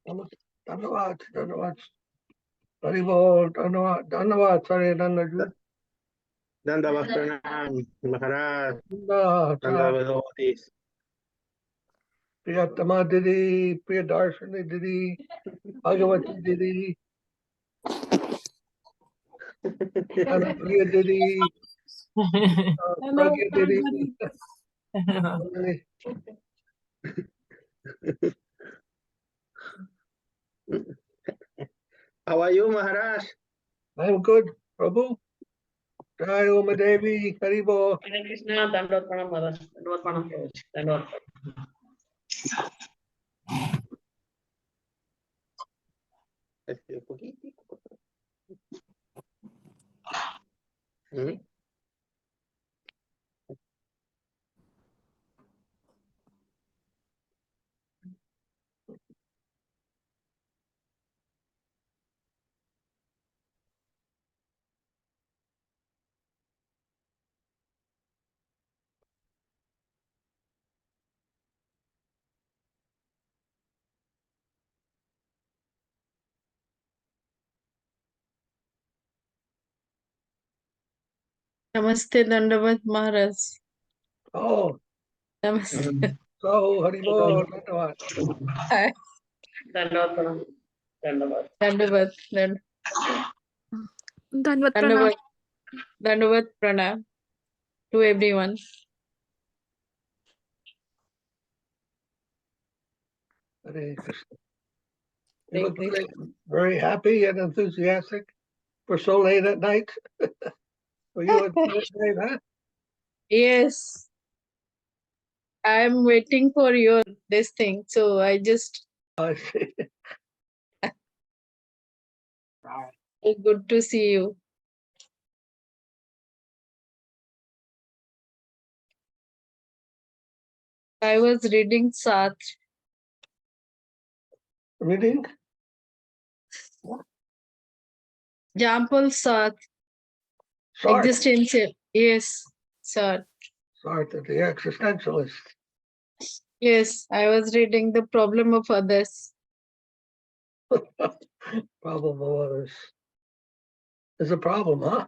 Dhanyavad, dhanyavad. Haribol, dhanyavad, dhanyavad, Sri-Nanda ji. Dandavat pranam, Maharaj. Dhanyavad, Dandavat devotees. Priyatama Didi, Priyadarshini Didi, Bhagavati Didi, Anapriya Didi, Pragya Didi. How are you, Maharaj? I'm good, Prabhu. Jai Oma Devi, Haribol. Hare Krishna, Dandavat Pranam Maharaj. Dandavat Pranam Prabhu. Dandavat. Namaste, Dandavat Maharaj. Oh, Namaste. so Haribol, dhanyavad. Dandavat Pranam. Dandavat. Dandavat. Dandavat pranam. Dandavat. Dandavat Pranam to everyone. Hare Krishna. You Hare look Krishna. very happy and enthusiastic for so late at night. For you, it's late night, huh? Yes. I'm waiting for your this thing. So I just I see. good to see you. I was reading Sat. Reading? Example Sat. Sartre. Existential. Yes. Sat. Sartre, the existentialist. Yes. I was reading the problem of others. Problem of others. Is a problem, huh?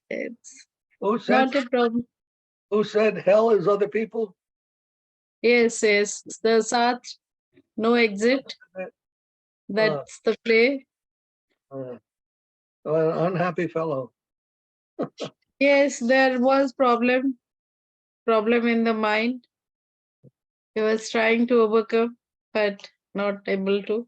It's Who said, not a problem. who said hell is other people? Yes, yes. The Sat, no exit. That's the play. An unhappy fellow. Yes, there was problem in the mind. He was trying to overcome, but not able to.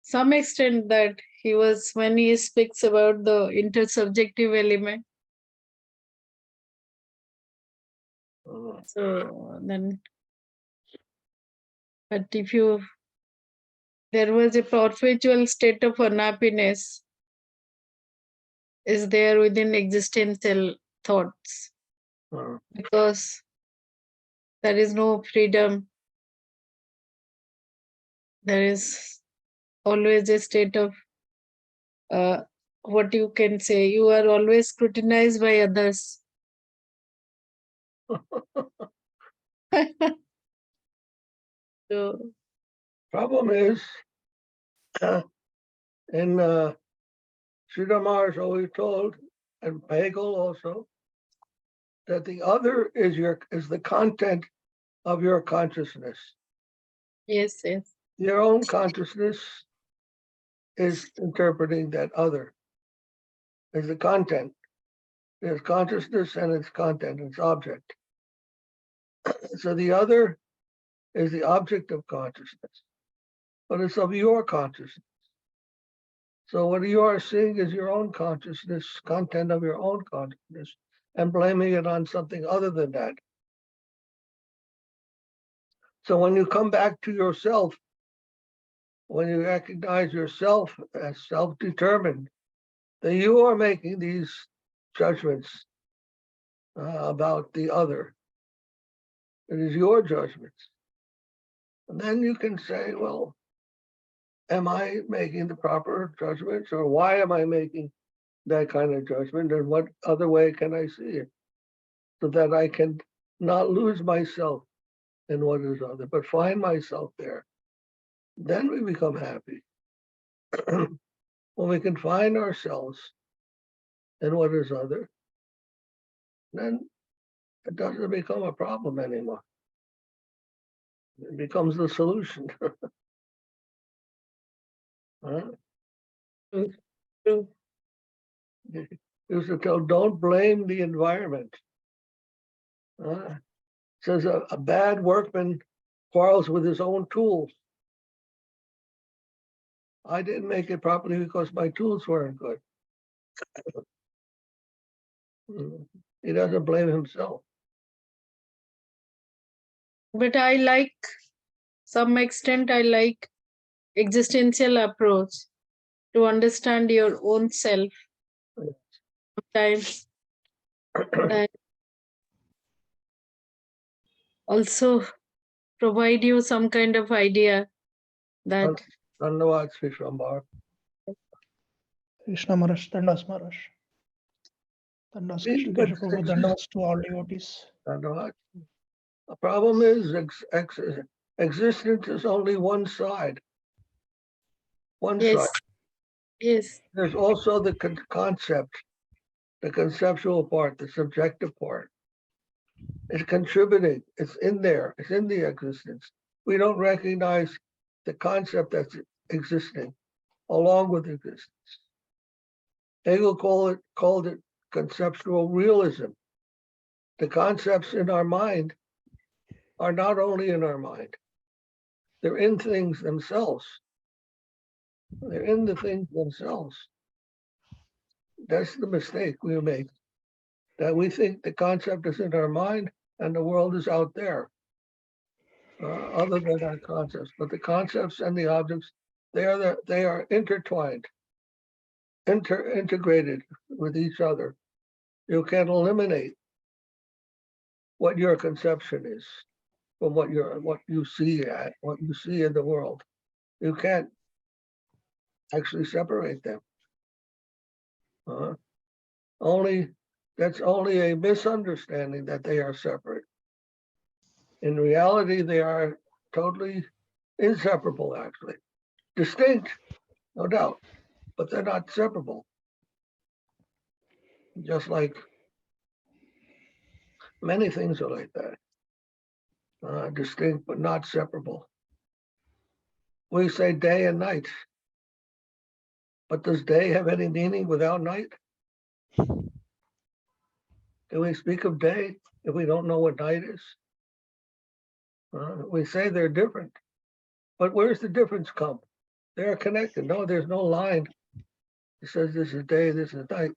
Some extent that he was, when he speaks about the intersubjective element. So then, but if you, there was a perpetual state of unhappiness is there within existential thoughts, because there is no freedom. There is always a state of what you can say, you are always scrutinized by others. So Problem is, in Sridhara is always told, and Hegel also, that the other is the content of your consciousness. yes, yes. Your own consciousness is interpreting that other, is the content. There's consciousness and its content, its object. So the other is the object of consciousness, but it's of your consciousness. So what you are seeing is your own consciousness, content of your own consciousness, and blaming it on something other than that. So when you come back to yourself, when you recognize yourself as self-determined, then you are making these judgments about the other. It is your judgments. And then you can say, well, am I making the proper judgments, or why am I making that kind of judgment, and what other way can I see it, so that I can not lose myself in what is other, but find myself there. then we become happy. When we can find ourselves in what is other, then it doesn't become a problem anymore. It becomes the solution. Huh? True. Used to tell, don't blame the environment. Says a bad workman quarrels with his own tools. I didn't make it properly because my tools weren't good. He doesn't blame himself. But I like, some extent, I like existential approach to understand your own self. Sometimes, and also provide you some kind of idea that Dhanyavad, Sri Shambhar. Krishna Maharaj, Dandas Maharaj. Dandas Krishna But Kesha Prabhu, Dandas to all devotees. Dhanyavad. The problem is existence is only one side. One yes, side. yes, There's also the concept, the conceptual part, the subjective part. It's contributing. It's in there. It's in the existence. We don't recognize the concept that's existing along with existence. Hegel called it conceptual realism. The concepts in our mind are not only in our mind, they're in things themselves. They're in the things themselves. That's the mistake we make, that we think the concept is in our mind and the world is out there, other than our concepts. But the concepts and the objects, they are intertwined, integrated with each other. You can't eliminate what your conception is from what you see in the world. You can't actually separate them. That's only a misunderstanding that they are separate. In reality, they are totally inseparable, actually. Distinct, no doubt, but they're not separable. Just like many things are like that. Distinct, but not separable. We say day and night, but does day have any meaning without night? Can we speak of day if we don't know what night is? We say they're different, but where's the difference come? They're connected. No, there's no line. It says this is day, this is night.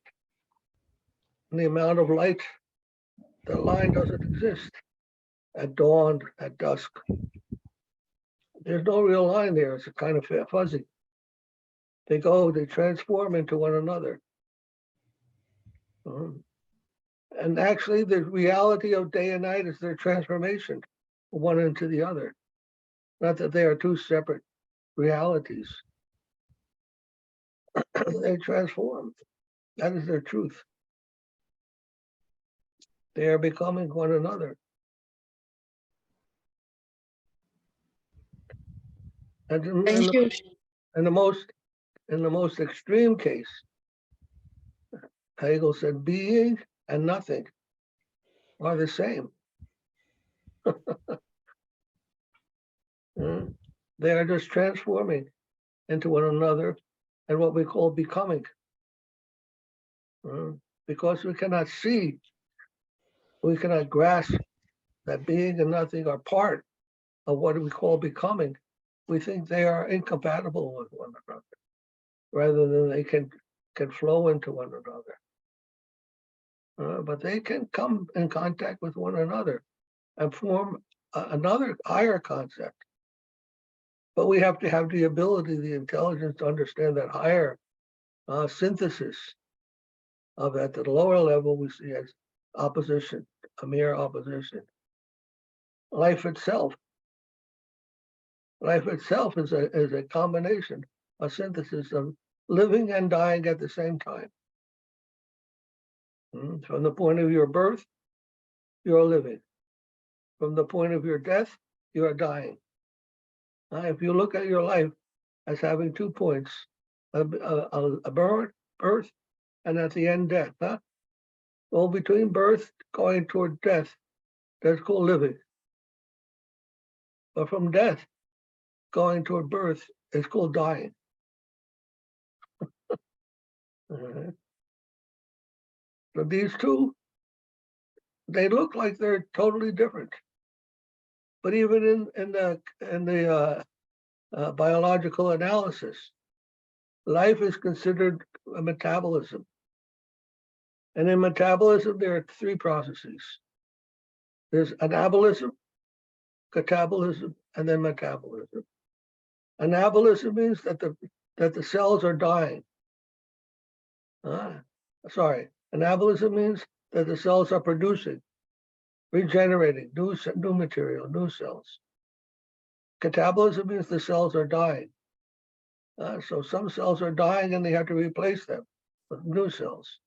And the amount of light, the line doesn't exist at dawn, at dusk. There's no real line there. It's a kind of fuzzy. They transform into one another. And actually, the reality of day and night is their transformation from one into the other. Not that they are two separate realities. They transform. That is their truth. They are becoming one another. And thank you. in the most extreme case, Hegel said, being and nothing are the same. They are just transforming into one another and what we call becoming. Because we cannot see, we cannot grasp that being and nothing are part of what we call becoming. We think they are incompatible with one another, rather than they can flow into one another. But they can come in contact with one another and form another higher concept. But we have to have the ability, the intelligence to understand that higher synthesis of at the lower level we see as opposition, a mere opposition. Life itself is a combination, a synthesis of living and dying at the same time. From the point of your birth, you're living. From the point of your death, you are dying. If you look at your life as having 2 points, a birth, and at the end death, well, between birth going toward death, that's called living. But from death going toward birth is called dying. So these two, they look like they're totally different. But even in the biological analysis, life is considered a metabolism. And in metabolism, there are 3 processes. There's anabolism, catabolism, and then metabolism. Anabolism means that the cells are dying. Anabolism means that the cells are producing, regenerating new material, new cells. Catabolism means the cells are dying. So some cells are dying and they have to replace them with new cells.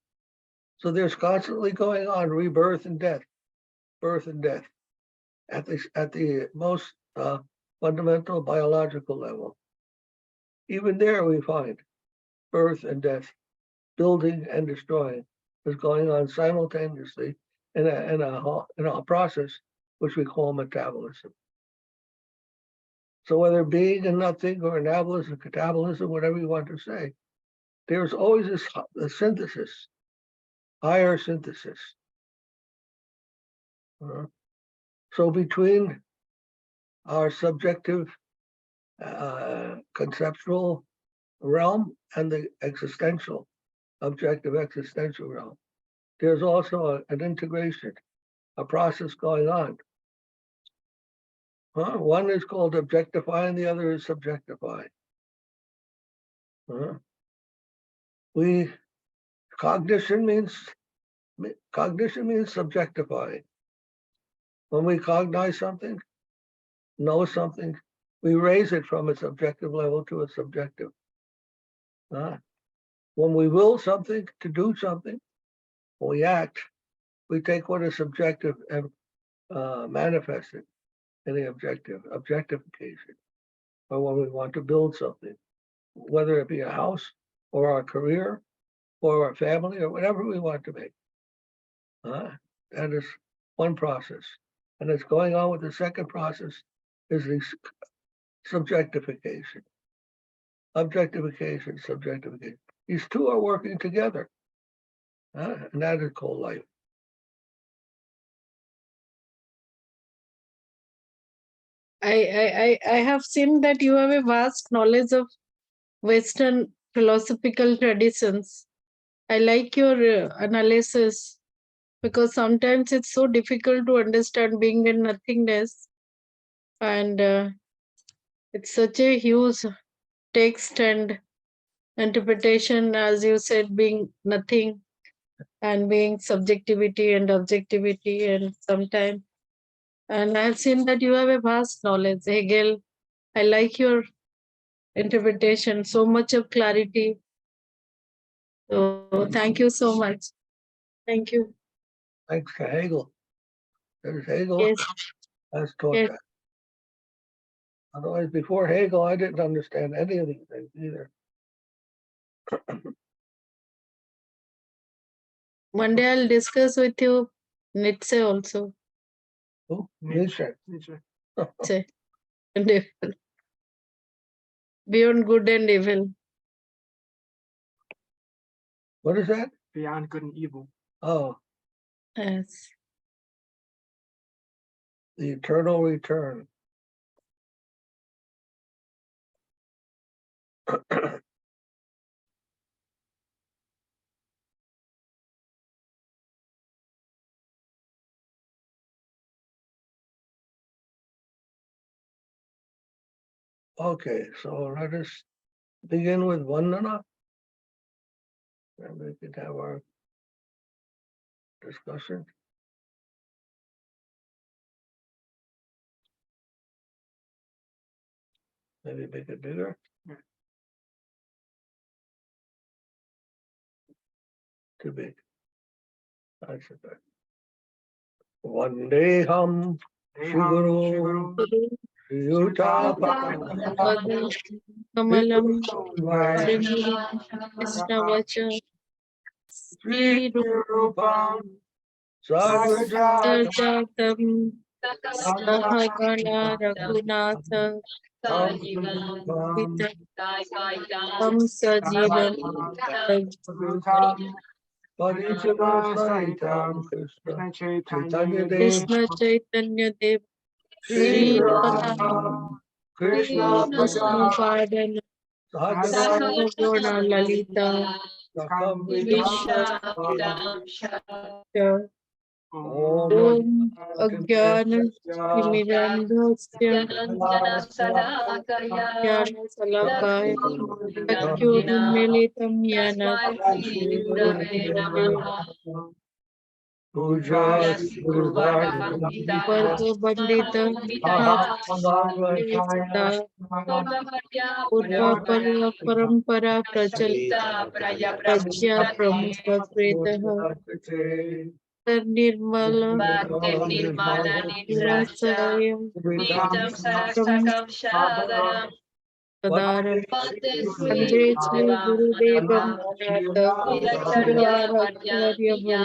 So there's constantly going on rebirth and death, birth and death at the most fundamental biological level. Even there we find birth and death, building and destroying is going on simultaneously in a process which we call metabolism. So whether being and nothing or anabolism, catabolism, whatever you want to say, there's always a synthesis, higher synthesis. So between our subjective conceptual realm and the existential, objective existential realm, there's also an integration, a process going on. One is called objectifying, the other is subjectifying. Cognition means subjectifying. When we cognize something, know something, we raise it from its objective level to its subjective. When we will something, to do something, when we act, we take what is subjective and manifest it in the objectification. Or when we want to build something, whether it be a house or our career or our family or whatever we want to make. That is one process. And it's going on with the second process is the subjectification. Objectification, subjectification. These two are working together. And that is called life. I have seen that you have a vast knowledge of Western philosophical traditions. I like your analysis because sometimes it's so difficult to understand being in nothingness, and it's such a huge text and interpretation, as you said, being nothing and being subjectivity and objectivity, and sometimes. And I've seen that you have a vast knowledge. Hegel, I like your interpretation, so much of clarity. So thank you so much. Thank you. Thanks to Hegel. There's Hegel Yes, has taught yes. that. Otherwise, before Hegel, I didn't understand any of these things either. One day I'll discuss with you Nietzsche also. Oh, Nietzsche. Nietzsche. Nietzsche and evil. Beyond good and evil. What is that? Beyond good and evil. Oh, Yes. the eternal return. Okay, so let us begin with Vandana. And we can have our discussion. Maybe make it bigger. Yeah. Too big. That's it. Vandeham Shri Deham Guru Shri Guru Yuta Kamalam Vishnavacha Sri Rupam Sagrajat Jatam Sahagana Raghunatha Tam Sajivam Parijana Krishna Chaitanya Dev Krishna Chaitanya Dev Sri Sripad Krishna Vishnu Padana Sahagana Sarvaguna Lalita Sakam Vishwasya Om Om Ajnana Timirandhasya Jnana Salakaya Chakyurunmilitam Yana Puja Varga Bandita Sada Purva Parva Parampara Prajya Pramusa Kretaha Nirmala Rasayam Sadaram Vande Sri Gurudevam Nata Sridhara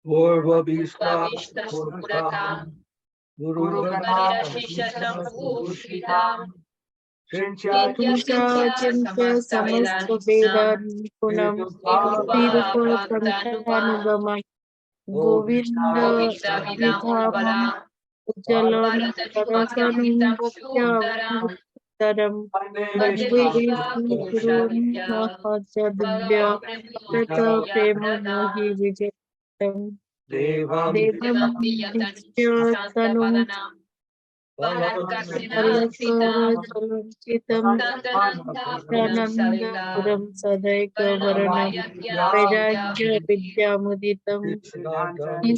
Purva Bhishma Guru Kunchachintya Samasta Vedan Punam Tirupa Santanugama Govinda Vidhamam Ujalam Tarasanam Bhaktyavam Vande Vishnu Gurun Mahachadibhya Tata Prema Mohi Vijatam Devam Devam Dishyatanum Palakajalankitam Nanda Puram Sadaika Varanam Vairagya Vidyamuditam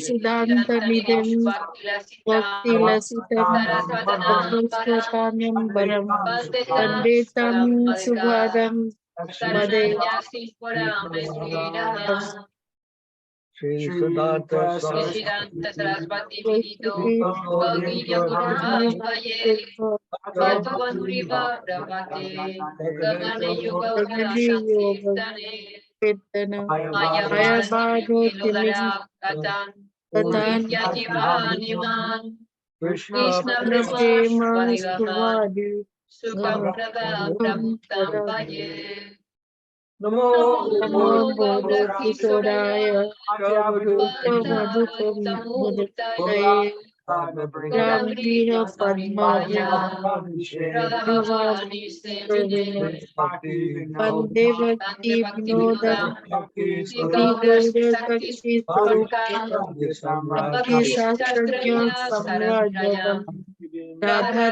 Siddhanta Nidham Bhakti Lasitam Sarvasvatanyam Varam Panditam Subhadam Made Sri Siddhanta Bhakti Yoga Kirtana Ayabhadra Tilim Tatan Krishna Prema Suvadi Gam Sadam Namo Namo Bodhi Kitoraya Uttamadutam Muditaye Ramriha Padma Bhava Vande Bhakti Vinodam Sri Gaura Bhakti Swarup Bhakti Sastrajya Samrajatam Radha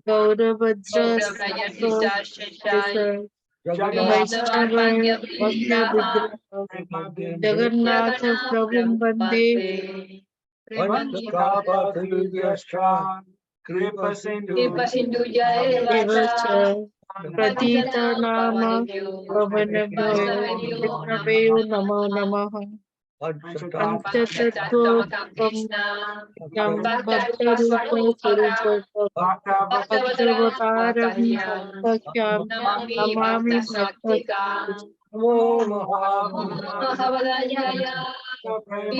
Gaurabhadra Sasa Vaishnava Bhakya Vigraha Jagannatha Prabhum Bande Devacha Pratita Nama Pavanabhayo Vishnaveyo Namo Namaha Panchatattvam Nam Bhaktarupa Surupakam Bhaktavataram Bhaktakyam Namami Bhaktakyam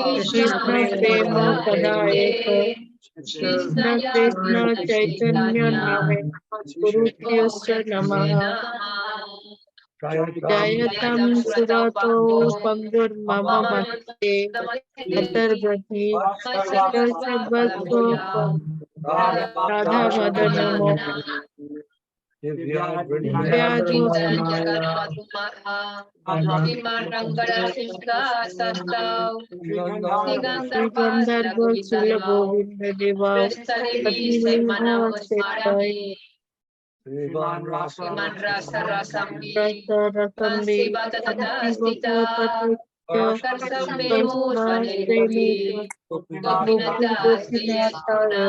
Krishna Prema Padayaka Krishna Krishna Chaitanya Name Gurupyascha Namaha Jayatam Surato Pangur Mama Mate Atarbati Satasabhatsopa Radha Madanamo Srigandharva Sula Govinda Deva Pativiha Setai Rasa Rasambi Antivaka Tatakya Kasma Seneka Gokul Gopinathaya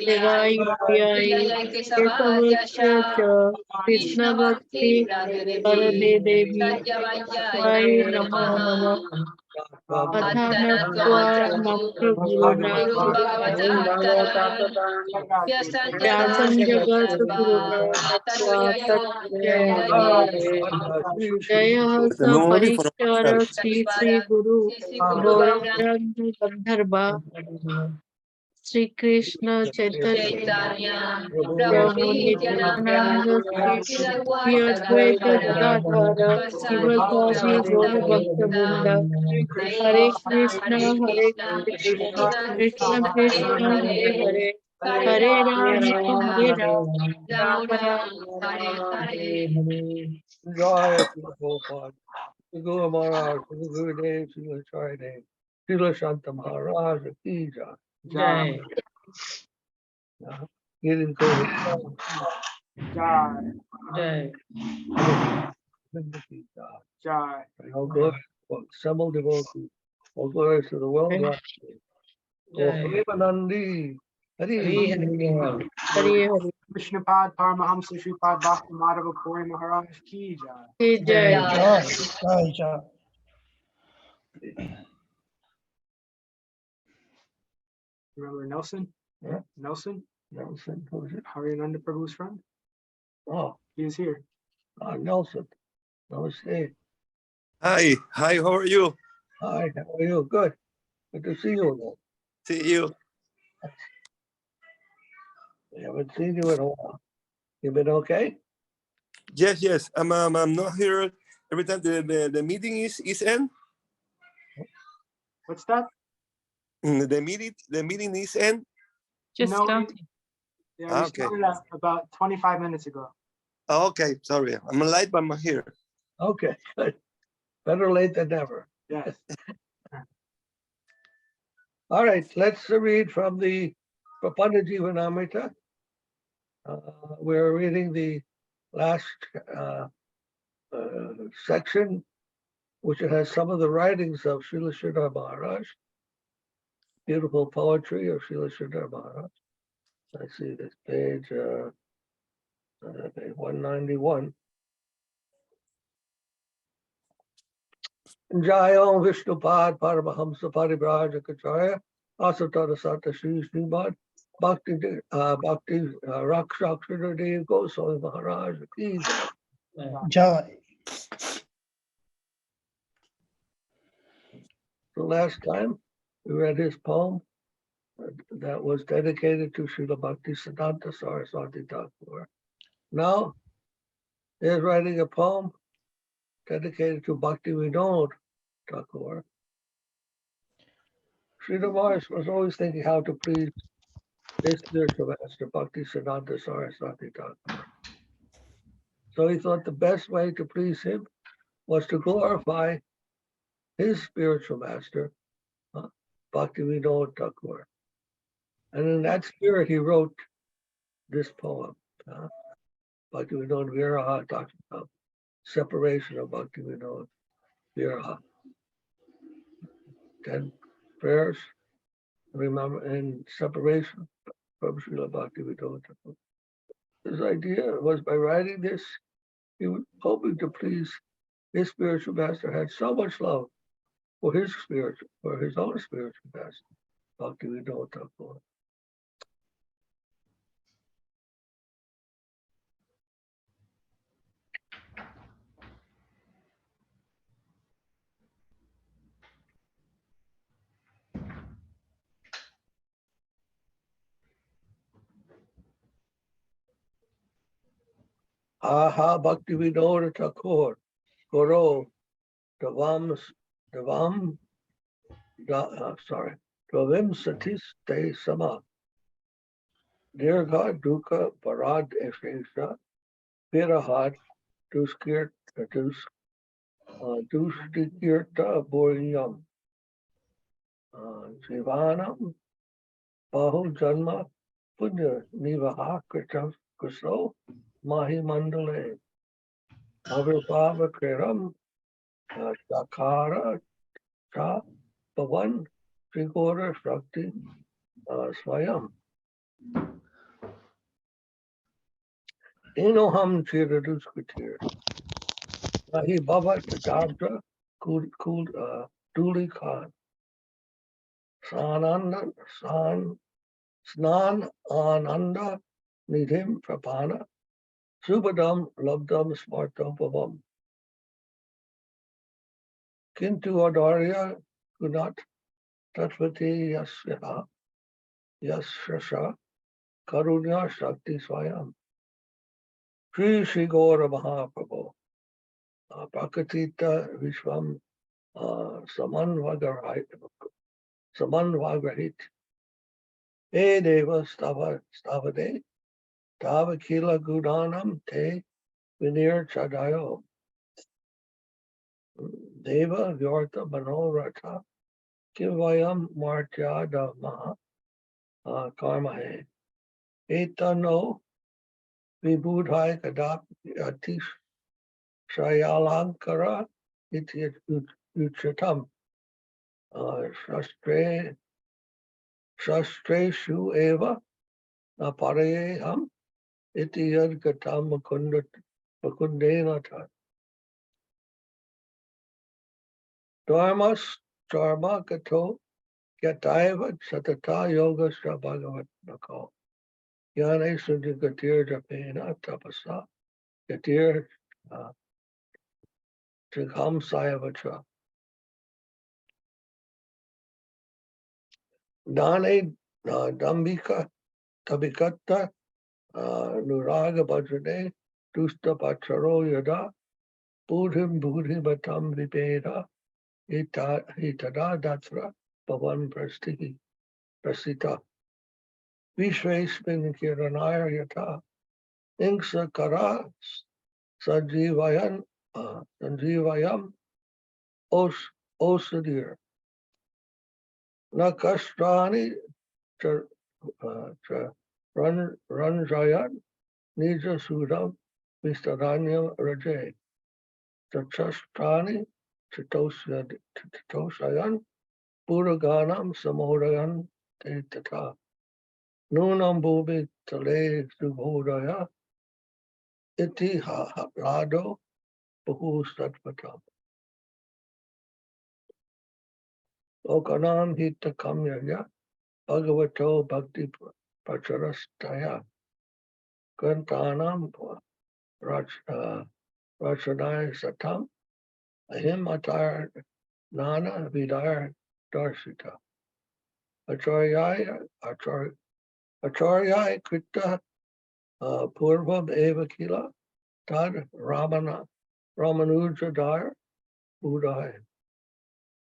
Devai Priyai Kesavasya Cha Krishna Bhakti Arade Devi Sai Namo Namaha Athanatva mantra guruna vyasam jagat guruna natva jaya The sa memory for parikshara Sri Guru Gauranga Gandharva Sri Krishna Chaitanya Prabhu Nityananda Sri Advaita Gadadhara Sivasadi Gaura Bhakta Vrinda Hare Krishna Krishna Krishna Hare Hare Hare Rama Hare Rama Rama Rama Hare Jai Srila Prabhupada, Sri Guru Maharaj, Sri Gurudev, Srila Charidev, Srila Shanta Maharaj, Ki Jai. Jai. Getting COVID. Jai. Jai. All glory, assembled devotees, all glories to the world. Jai. Premanandi, Hari. Hare Hare Vishnupad Paramahamsa Sripad Bhakti Madhava Puri Maharaj Ki Jai. Ki Jai. Jai. Remember Nelson? Yeah. Nelson? Nelson, who's it? Harinanda Prabhu's friend? Oh, He is here. Nelson. Namaste. Hi, how are you? Hi, how are you? Good. Good to see you again. See you. We haven't seen you in a while. You been okay? Yes. I'm not here every time the meeting is end. What's that? The meeting is end. Just No, start. Yeah, we Okay. started about 25 minutes ago. Okay, sorry. I'm late, but I'm here. Okay, good. Better late than never. Yes. All right, let's read from the Prapanna Jivanamrita. We're reading the last section, which has some of the writings of Srila Sridhara Maharaj, beautiful poetry of Srila Sridhara Maharaj. I see this page 191. Jayam Vishnupad Paramahamsa Parivrajacharya Asatara Sata Sri Sripad Bhakti Rakshak Sridhara Goswami Maharaj Ki Jai. Jai. The last time we read his poem that was dedicated to Srila Bhakti Siddhanta Saraswati Thakur. Now he's writing a poem dedicated to Bhakti Vinod Thakur. Srila Maharaj was always thinking how to please his spiritual master, Bhakti Siddhanta Saraswati Thakur. So he thought the best way to please him was to glorify his spiritual master, Bhakti Vinod Thakur. And in that spirit, he wrote this poem, Bhakti Vinod Viraha, talking about separation of Bhakti Vinod Viraha. 10 prayers, remember, in separation from Srila Bhakti Vinod Thakur. His idea was by writing this, he was hoping to please his spiritual master, had so much love for his own spiritual master, Bhakti Vinod Thakur. Aha Bhakti Vinod Thakur, Guru, Davim Satiste Sama, Nirga Dukkha Parad Esesha, Virahat Dushtikirta Boryam, Jivanam Bahu Janma Punya Nivaha Kritam Kuso Mahi Mandale Avirbhava Kiram Sakara Cha Pavan Trigora Shakti Swayam Inoham Chiraduskutir Mahi Baba Tadabra Kud Duli Khan, Snan Ananda Nidhim Prapanna, Subhadam Labdam Smartopabam. Kintu Adarya Gunat Tatvati Yasya Yasya Karunya Shakti Swayam. Sri Gaura Mahaprabhu, Prakatita Vishwam Samanvagrahit. E Deva Stavade, Tavakila Gudanam Te Vinir Chadayo. Deva Vyorta Manorata Kivayam Martyada Maha Karmahe. Etano Vibudhai Kadap Atish Shayalankara Iti Uchatam Shastreshu Eva Naparayeham Iti Yad Gatam Makundena Tat. Dharma Gato Gataiva Satata Yoga Bhagavat Nako. Yane Sundhi Gatir Japena Tapasa Gatir Chikam Sayavatra. Dane Dambika Tabikata Nuraga Bajrade Dusta Pacharo Yada Budhim Budhimatam Vipeda Hitada Datra Pavan Prasita Vishwesmin Kiranaya Yata Inksa Kara Sanjivayam Osadir Nakastrani Ranjayan Nija Sudam Vistaranyam Raje Chachastrani Chitoshayan Puraganam Samodayan Te Tata Nunam Bhubi Tale Subhodaya Iti Rado Bahu Satvatam Okanam Hita Kamyaya Bhagavato Bhakti Pracharastaya Grantanam Rachanaya Satam Ahim Atar Nana Vidar Darshita Acharyaya Krita Purvam Eva Kila Tad Ramanuja Dar Udai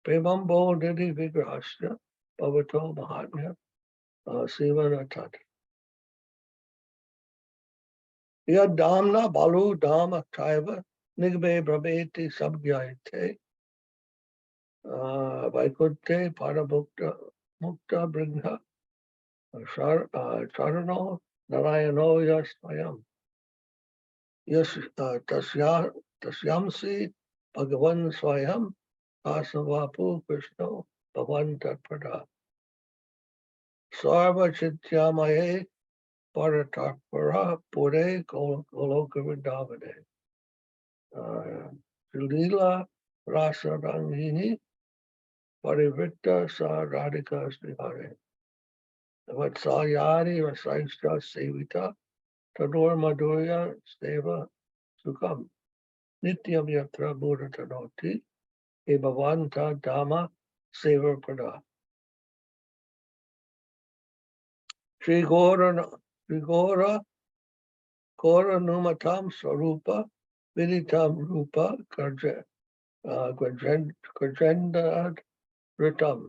Premambo Nidhi Vigrahasya Bhavato Mahatmya Sivana Tat Yad Damna Balu Dama Traiva Nigbe Brabeti Sabgyayate Vaikunte Parabhukta Mukta Brigha Charano Narayano Yasmayam Yas Tasyamsi Bhagavan Swayam Asavapu Krishna Bhavan Tatpada Sarva Chityamaye Paratakpara Pure Goloka Vrindavane Srila Rasa Rangini Parivritta Sa Radhika Srihare Vatsalyari Rasaishta Sevita Tador Madhurya Seva Sukham Nityam Yatra Buddha Tanoti Ebhavanta Dhamma Seva Prada Sri Gora Numatam Swarupa Vinitam Rupa Gajendra Ritam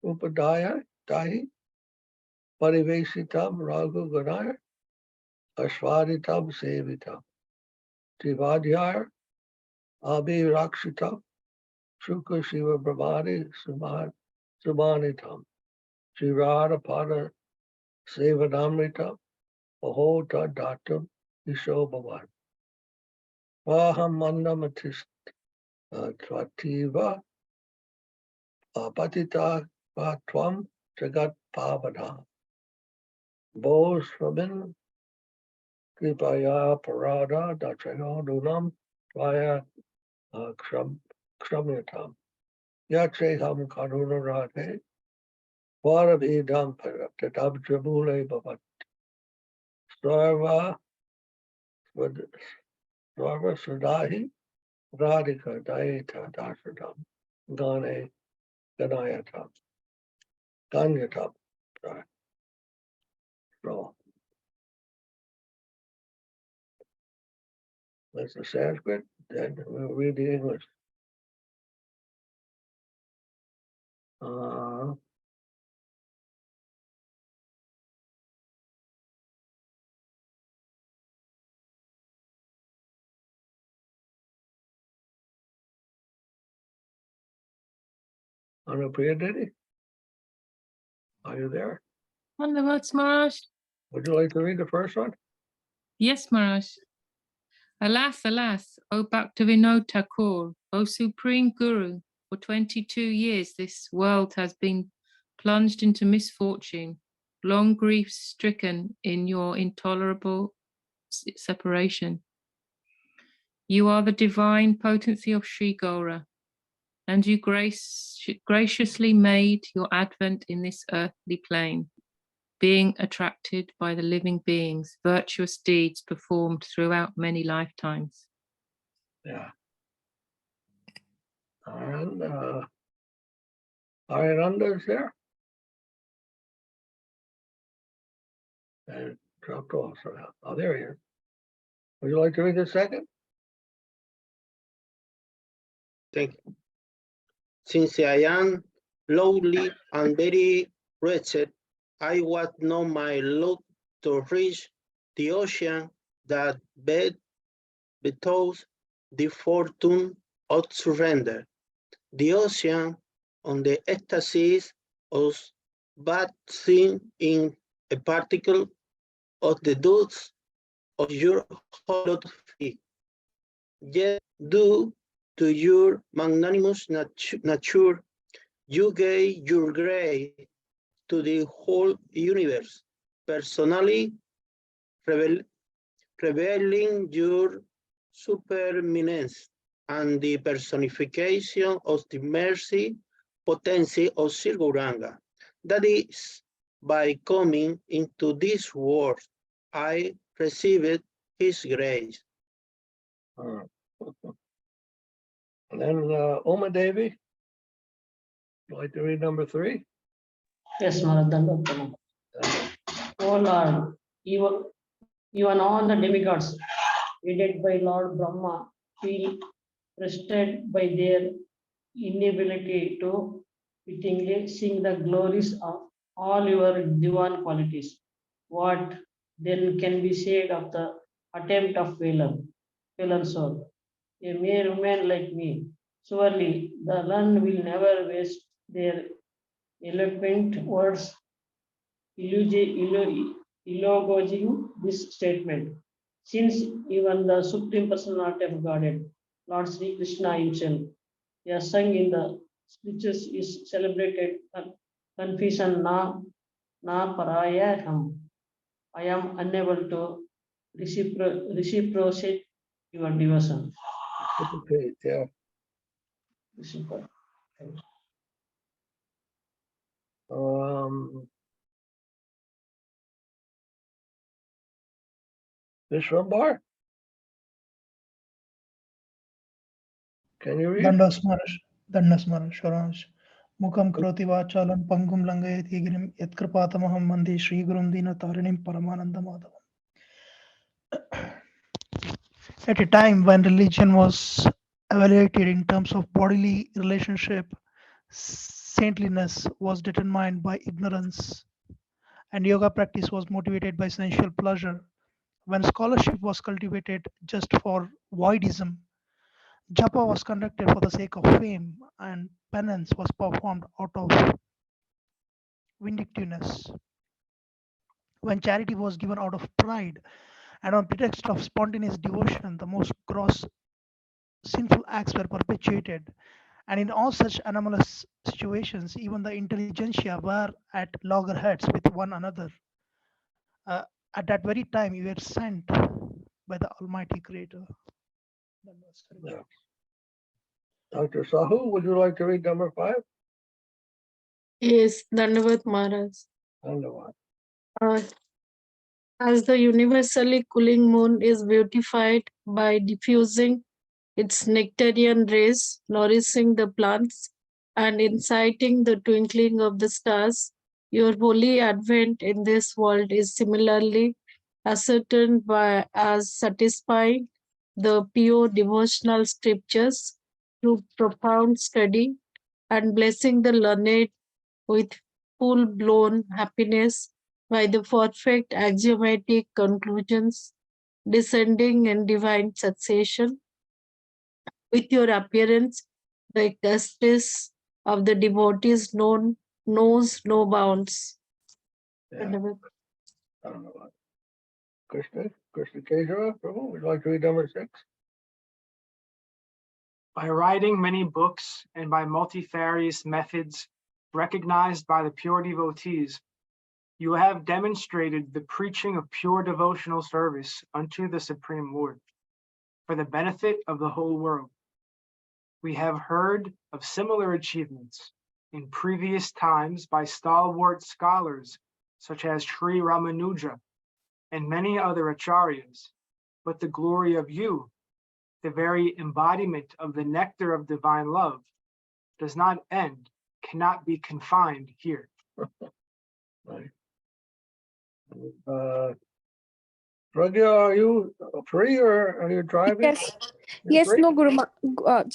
Upadaya Dahi Parivesitam Raghu Ganaya Ashwaditam Sevitam Tivadhyar Abhi Rakshitam Shukha Shiva Brahmani Subhanitam Srila Pada Sevanamrita Ahota Datam Isho Bhavan Vaham Mandamatis Tvativa Patita Vatvam Jagat Pavana Bose Rabin Kripaya Parada Dachayo Dunam Tvaya Kramyatam. Yacheham Karuna Radhe. Varavidam Paraptatam Tribule Bhavat. Sarva Sadahi Radhika Daita Dashatam Gane Ganayatam Ganyatam. Sorry. So that's the Sanskrit, then we'll read the English. Anupriya, are you there? Wonderwords, Maharaj. Would you like to read the first one? Yes, Maharaj. Alas, alas, O Bhaktivinoda Thakur, O Supreme Guru, for 22 years this world has been plunged into misfortune, long grief stricken in your intolerable separation. You are the divine potency of Sri Gaura, and you graciously made your advent in this earthly plane, being attracted by the living beings, virtuous deeds performed throughout many lifetimes. Yeah. And Ayananda is there? And dropped off somehow. Oh, there he is. Would you like to read the second? Thank you. Since I am lowly and very wretched, I was not my lot to reach the ocean that bestows the fortune of surrender. The ocean on the ecstasy of bathing in a particle of the dust of your hollow feet. Yet, due to your magnanimous nature, you gave your grace to the whole universe, personally revealing your supereminence and the personification of the mercy potency of Sri Gauranga. That is, by coming into this world, I received his grace. And then Uma Devi, would you like to read number 3? Yes, Maharaj. Dandavata. Oh Lord, even all the demigods, aided by Lord Brahma, feel frustrated by their inability to fittingly sing the glories of all your divine qualities. What then can be said of the attempt of fallen soul? A mere man like me. Surely the learned will never waste their eloquent words eulogizing this statement, since even the Supreme Personality of Godhead, Lord Sri Krishna himself, has sung in the scriptures is celebrated confession na parayaham. I am unable to reciprocate your devotion. Okay, yeah. Vishwambar? Can you read? Dandas Maharaj. Mukam kroti vachalam pangum langayati girim yatkrpatamaham mandi Shri Gurum Dina Tarinim Paramananda Madhava. At a time when religion was evaluated in terms of bodily relationship, saintliness was determined by ignorance, and yoga practice was motivated by sensual pleasure. When scholarship was cultivated just for voidism, japa was conducted for the sake of fame, and penance was performed out of vindictiveness. When charity was given out of pride and on pretext of spontaneous devotion, the most gross sinful acts were perpetuated. And in all such anomalous situations, even the intelligentsia were at loggerheads with one another. At that very time, you were sent by the Almighty Creator. Yeah. Dr. Sahu, would you like to read number 5? Yes, Dandavat Maharaj. Dhanyavad. Uh, as the universally cooling moon is beautified by diffusing its nectarian rays, nourishing the plants and inciting the twinkling of the stars, your holy advent in this world is similarly ascertained by as satisfying the pure devotional scriptures through profound study and blessing the learned with full-blown happiness by the perfect axiomatic conclusions descending in divine succession. With your appearance, the ecstasies of the devotees knows no bounds. Yeah. Dhanyavad. Krishna Keshava, Prabhu, would you like to read number 6? By writing many books and by multifarious methods recognized by the pure devotees, you have demonstrated the preaching of pure devotional service unto the Supreme Lord for the benefit of the whole world. We have heard of similar achievements in previous times by stalwart scholars such as Sri Ramanuja and many other acharyas, but the glory of you, the very embodiment of the nectar of divine love, does not end, cannot be confined here. Right. Pragya, are you free or are you driving? Yes, You're yes, free? no,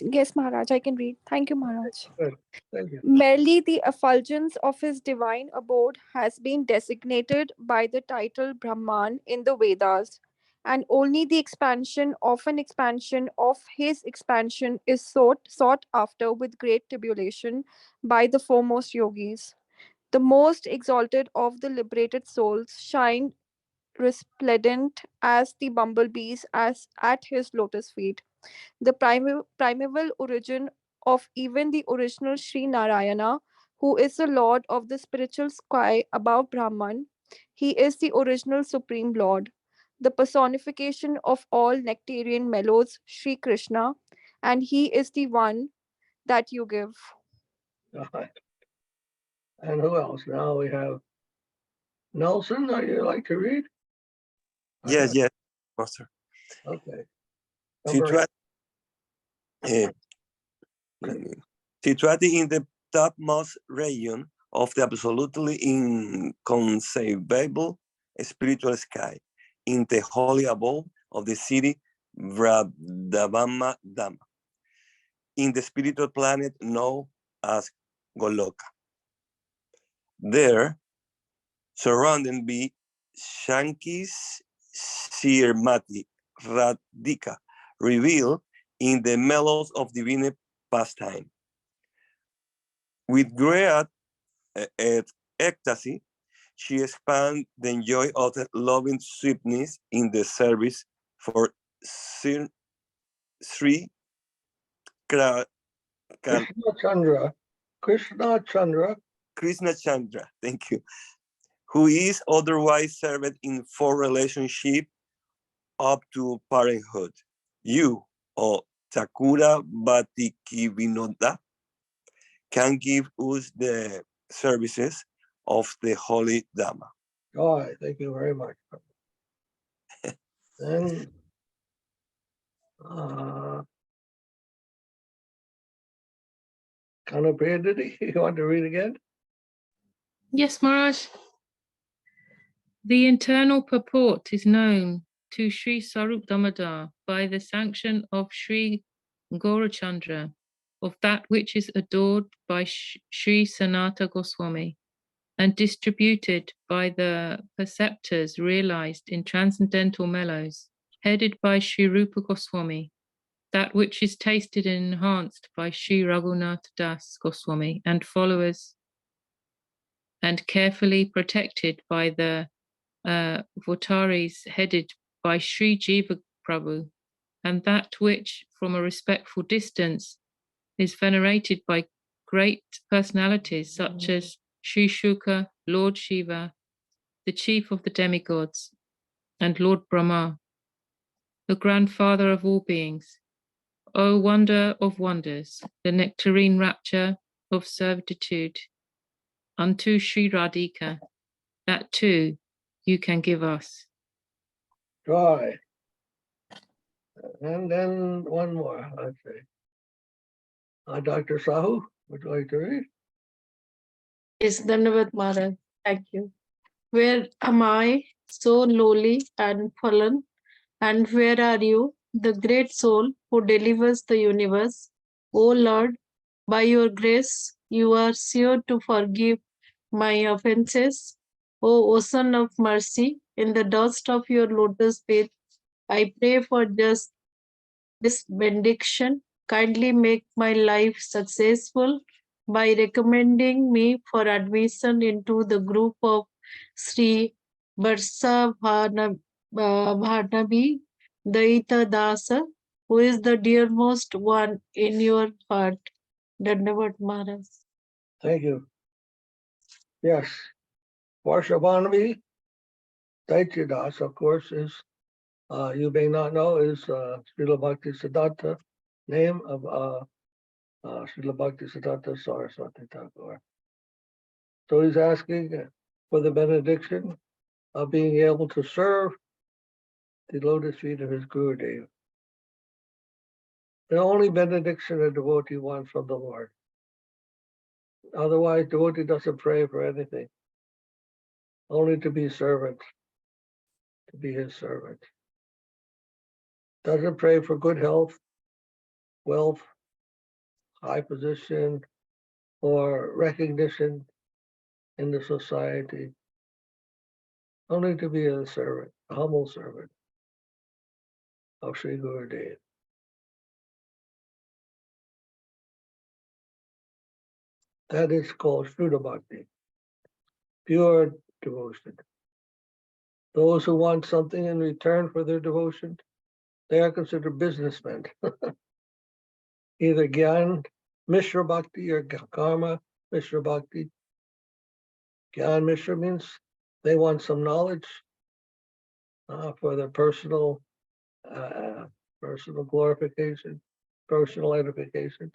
yes, Maharaj, I can read. Thank you, Maharaj. Good. Thank you. Merely the effulgence of his divine abode has been designated by the title Brahman in the Vedas, and only the expansion of his expansion is sought after with great tribulation by the foremost yogis. The most exalted of the liberated souls shine resplendent as the bumblebees as at his lotus feet. The primeval origin of even the original Sri Narayana, who is the Lord of the spiritual sky above Brahman. He is the original Supreme Lord, the personification of all nectarian mellows, Sri Krishna, and he is the one that you give. All right. And who else? Now we have Nelson. Are you like to read? Yes, yes, Master. Okay. Situate, situated in the topmost region of the absolutely inconceivable spiritual sky, in the holy abode of the city Vrindavan Dham, in the spiritual planet known as Goloka. There, surrounded by Shankis Sirmati Radhika, revealed in the mellows of divine pastime. With great ecstasy, she expanded the joy of the loving sweetness in the service for Sri Krishna Chandra, thank you, who is otherwise served in for relationship up to parenthood. You, O Thakura Bhatikivinoda, can give us the services of the Holy Dhamma. All right, thank you very much. Then Kanapayaditi, you want to read again? Yes, Maharaj. The internal purport is known to Sri Sarup Damodar by the sanction of Sri Gaurachandra, of that which is adored by Sri Sanata Goswami, and distributed by the preceptors realized in transcendental mellows, headed by Sri Rupa Goswami, that which is tasted and enhanced by Sri Raghunath Das Goswami and followers, and carefully protected by the votaris headed by Sri Jiva Prabhu, and that which from a respectful distance is venerated by great personalities such as Sri Shuka, Lord Shiva, the chief of the demigods, and Lord Brahma, the grandfather of all beings, O wonder of wonders, the nectarine rapture of servitude unto Sri Radhika, that too you can give us. Try. And then one more, let's see. Dr. Sahu, would you like to read? Yes, Dandavat Maharaj. Thank you. Where am I, so lowly and fallen? And where are you, the great soul who delivers the universe? O Lord, by your grace, you are sure to forgive my offenses. O ocean of mercy, in the dust of your lotus feet, I pray for just this benediction. Kindly make my life successful by recommending me for admission into the group of Sri Bharnabi Daita Dasa, who is the dearmost one in your heart. Dandavat Maharaj. Thank you. Yes. Varshabhanavi Daityadas, of course, is, you may not know, is Srila Bhakti Siddhanta, name of Srila Bhakti Siddhanta Saraswati Thakur. So he's asking for the benediction of being able to serve the lotus feet of his Gurudev. The only benediction a devotee wants from the Lord. Otherwise, devotee doesn't pray for anything. Only to be servant, to be his servant. Doesn't pray for good health, wealth, high position, or recognition in the society. Only to be a servant, a humble servant of Sri Gurudev. That is called Shuddha Bhakti, pure devotion. Those who want something in return for their devotion, they are considered businessmen. Either Gyan Mishra Bhakti or Karma Mishra Bhakti. Gyan Mishra means they want some knowledge for their personal glorification, personal edification.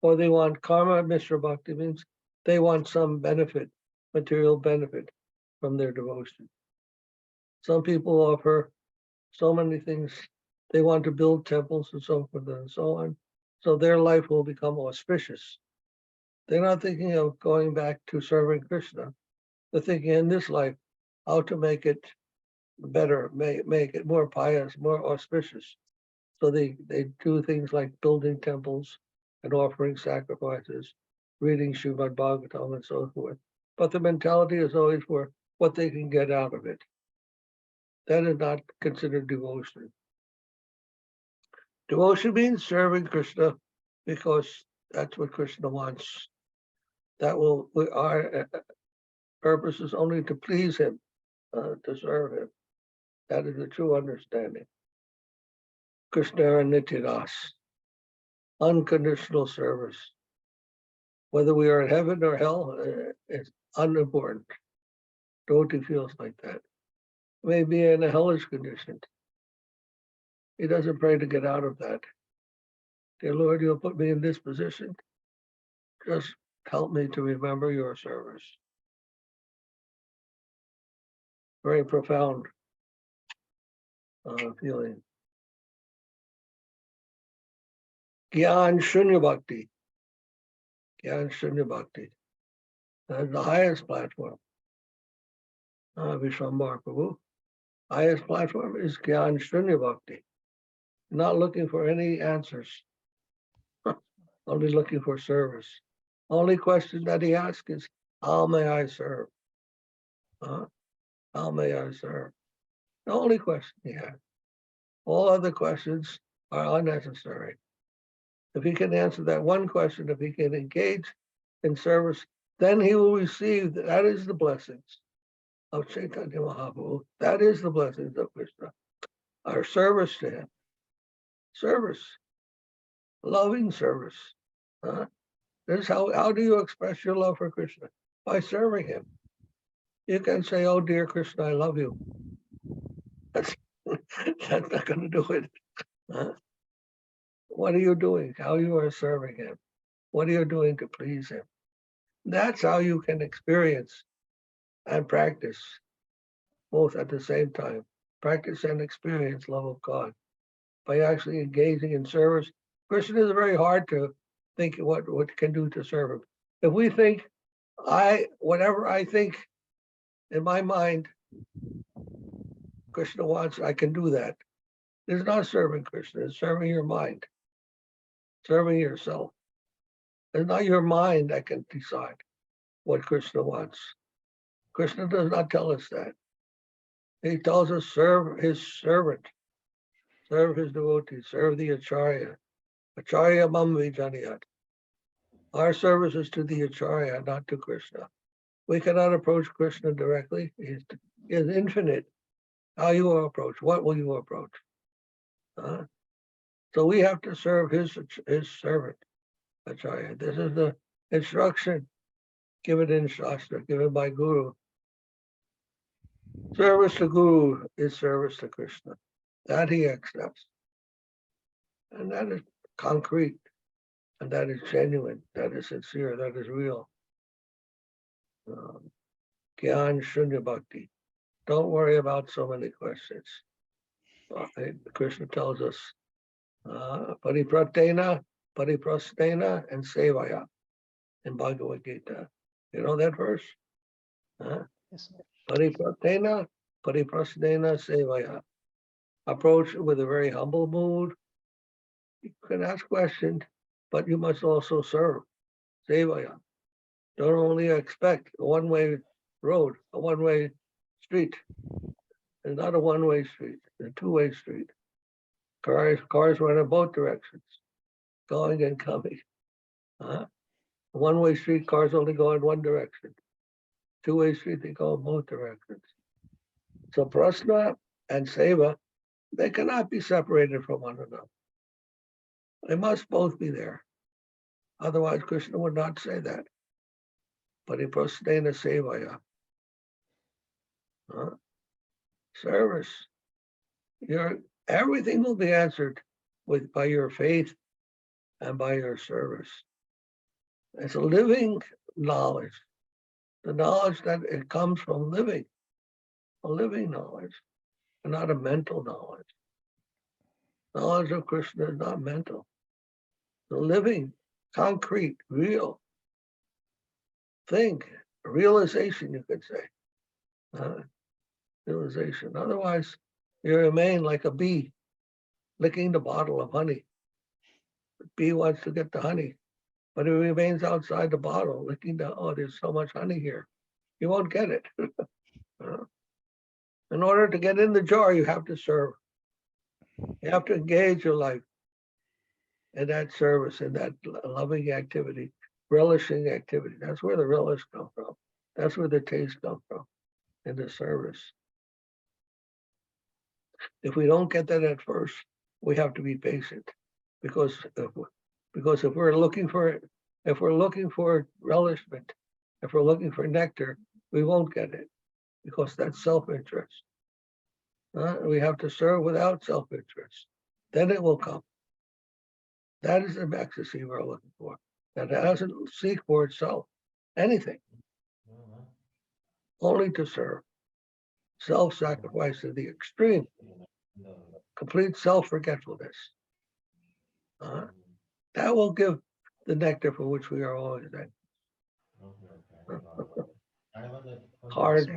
Or they want Karma Mishra Bhakti means they want some benefit, material benefit from their devotion. Some people offer so many things. They want to build temples and so forth and so on. So their life will become auspicious. They're not thinking of going back to serving Krishna. They're thinking in this life how to make it better, make it more pious, more auspicious. So they do things like building temples and offering sacrifices, reading Srimad Bhagavatam and so forth. But the mentality is always for what they can get out of it. That is not considered devotion. Devotion means serving Krishna because that's what Krishna wants. Our purpose is only to please him, to serve him. That is the true understanding. Krishna and Nityadas, unconditional service. Whether we are in heaven or hell, it's unimportant. Devotee feels like that. Maybe in a hellish condition. He doesn't pray to get out of that. Dear Lord, you'll put me in this position. Just help me to remember your service. Very profound feeling. Jnana-sunya-bhakti. Jnana-sunya-bhakti. That's the highest platform. Vishwambar Prabhu. Highest platform is Jnana-sunya-bhakti. Not looking for any answers. Only looking for service. Only question that he asks is, how may I serve? How may I serve? The only question he has. All other questions are unnecessary. If he can answer that one question, if he can engage in service, then he will receive, that is the blessings of Chaitanya Mahaprabhu. That is the blessings of Krishna. Our service to him. Service. Loving service. This is how do you express your love for Krishna? By serving him. You can say, oh dear Krishna, I love you. That's not going to do it. What are you doing? How you are serving him? What are you doing to please him? That's how you can experience and practice both at the same time. Practice and experience love of God by actually engaging in service. Krishna is very hard to think what can do to serve him. If we think, whatever I think in my mind, Krishna wants, I can do that. It's not serving Krishna, it's serving your mind, serving yourself. It's not your mind that can decide what Krishna wants. Krishna does not tell us that. He tells us serve his servant, serve his devotee, serve the Acharya. Acharya mam vijaniyat. Our service is to the Acharya, not to Krishna. We cannot approach Krishna directly. He is infinite. How you will approach? What will you approach? So we have to serve his servant, Acharya. This is the instruction given in Shastra, given by Guru. Service to Guru is service to Krishna. That he accepts. And that is concrete. And that is genuine. That is sincere. That is real. Jnana-sunya-bhakti. Don't worry about so many questions. Krishna tells us, paripratena, pariprastena, and sevaya in Bhagavad Gita. You know that verse? Yes, Paripratena, pariprastena, sevaya. Approach with a very humble mood. You can ask questions, but you must also serve. Sevaya. Don't only expect a one-way road, a one-way street. It's not a one-way street, it's a two-way street. Cars run in both directions, going and coming. One-way street, cars only go in one direction. Two-way street, they go in both directions. So prasna and seva, they cannot be separated from one another. They must both be there. Otherwise, Krishna would not say that. Pariprastena sevaya. Service. Everything will be answered by your faith and by your service. It's a living knowledge. The knowledge that it comes from living. A living knowledge, and not a mental knowledge. Knowledge of Krishna is not mental. The living, concrete, real thing, realization, you could say. Realization. Otherwise, you remain like a bee licking the bottle of honey. The bee wants to get the honey, but it remains outside the bottle, licking there's so much honey here. You won't get it. In order to get in the jar, you have to serve. You have to engage your life in that service, in that loving activity, relishing activity. That's where the relish comes from. That's where the taste comes from, in the service. If we don't get that at first, we have to be patient, because if we're looking for relishment, if we're looking for nectar, we won't get it, because that's self-interest. We have to serve without self-interest. Then it will come. That is the ecstasy we're looking for. That doesn't seek for itself anything, only to serve. Self-sacrifice to the extreme, complete self-forgetfulness. That will give the nectar for which we are always hard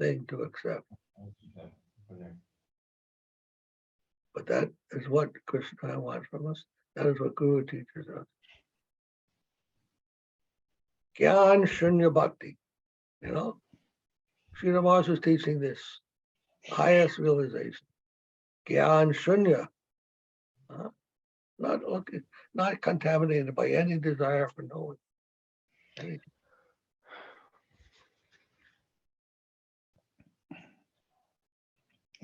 thing to accept. But that is what Krishna wants from us. That is what Guru teaches us. Jnana-sunya-bhakti. Sri Rama is teaching this highest realization. Jnana-sunya. Not contaminated by any desire for knowing anything.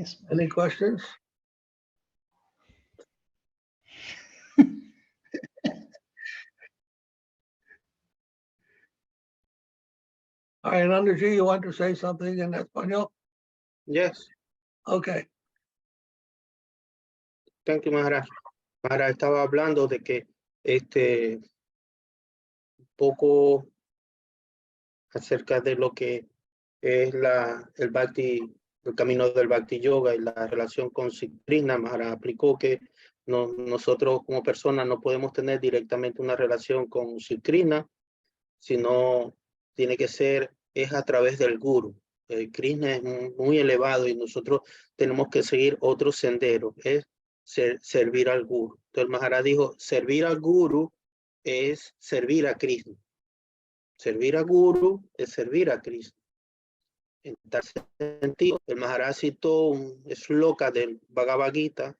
yes. Any questions? All right, Anandaji, you want to say something in Espanol? Yes. Okay. Thank you, Maharaj. Maharaj estaba hablando de que poco acerca de lo que es el Bhakti, el camino del Bhakti Yoga y la relación con Sri Krishna. Maharaj explicó que nosotros como personas no podemos tener directamente una relación con Sri Krishna, sino tiene que ser, es a través del Guru. El Krishna es muy elevado y nosotros tenemos que seguir otro sendero, es servir al Guru. Entonces el Maharaja dijo, servir al Guru es servir a Krishna. Servir a Guru es servir a Krishna. En tal sentido, el Maharaja citó un shloka del Bhagavad Gita,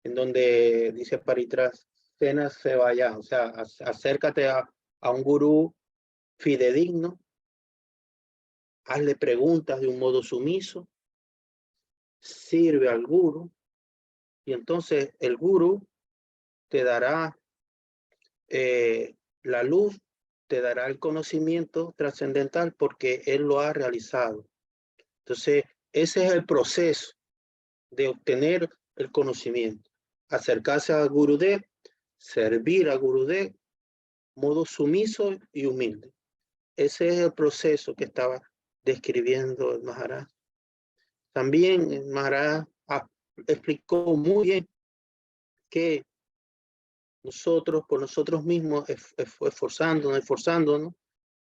en donde dice Paritras, cenas se vaya, o sea, acércate a un gurú fidedigno, hazle preguntas de un modo sumiso, sirve al gurú, y entonces el gurú te dará la luz, te dará el conocimiento trascendental porque él lo ha realizado. Entonces, ese es el proceso de obtener el conocimiento. Acercarse a Gurudev, servir a Gurudev, modo sumiso y humilde. Ese es el proceso que estaba describiendo el Maharaj. También el Maharaj explicó muy bien que nosotros, por nosotros mismos, esforzándonos,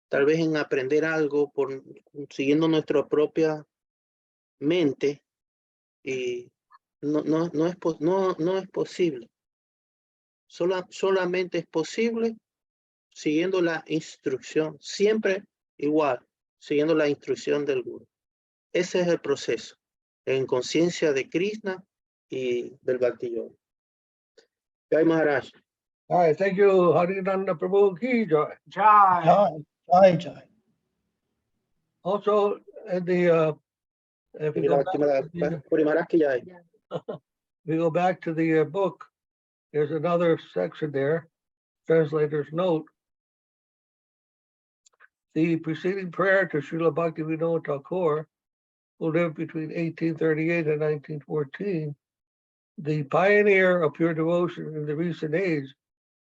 tal vez en aprender algo, siguiendo nuestra propia mente, y no es posible. Solamente es posible siguiendo la instrucción, siempre igual, siguiendo la instrucción del Guru. Ese es el proceso, en conciencia de Krishna y del Bhakti Yoga. Jai Maharaj. All right, thank you, Harinanda Prabhu Ki Jai. Jai. Jai, Jai. Also, at the if we go back to the book, there's another section there, translator's note. The preceding prayer to Srila Bhaktivinoda Thakur, who lived between 1838 and 1914, the pioneer of pure devotion in the recent age,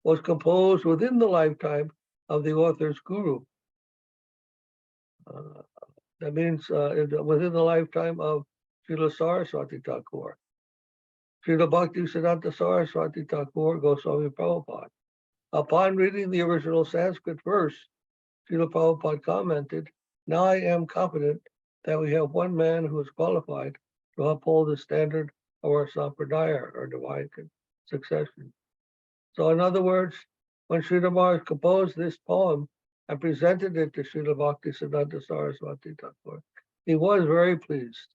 was composed within the lifetime of the author's guru. That means within the lifetime of Srila Saraswati Thakur. Srila Bhaktisiddhanta Saraswati Thakur Goswami Prabhupada. Upon reading the original Sanskrit verse, Srila Prabhupada commented, "Now I am confident that we have one man who is qualified to uphold the standard of our sampradaya, or divine succession." So in other words, when Srila Maharaj composed this poem and presented it to Srila Bhaktisiddhanta Saraswati Thakur, he was very pleased.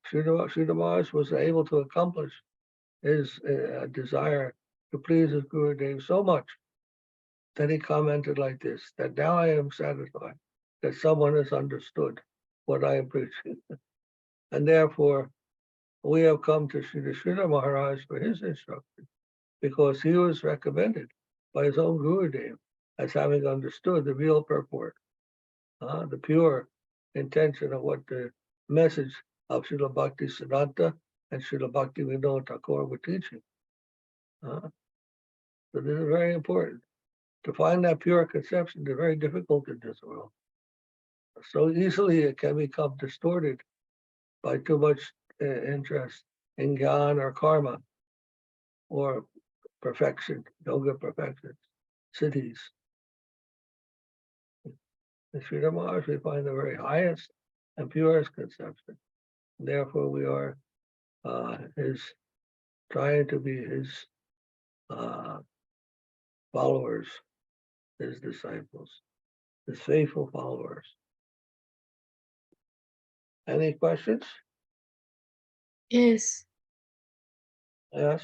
Srila Maharaj was able to accomplish his desire to please his Gurudev so much that he commented like this, that now I am satisfied that someone has understood what I am preaching. And therefore, we have come to Srila Maharaj for his instruction, because he was recommended by his own Gurudev as having understood the real purport, the pure intention of what the message of Srila Bhaktisiddhanta and Srila Bhaktivinoda Thakur were teaching. So this is very important. To find that pure conception is very difficult in this world. So easily it can become distorted by too much interest in jnana or karma or perfection, yoga perfection, siddhis. In Srila Maharaj, we find the very highest and purest conception. Therefore, we are trying to be his followers, his disciples, his faithful followers. Any questions? Yes. Yes.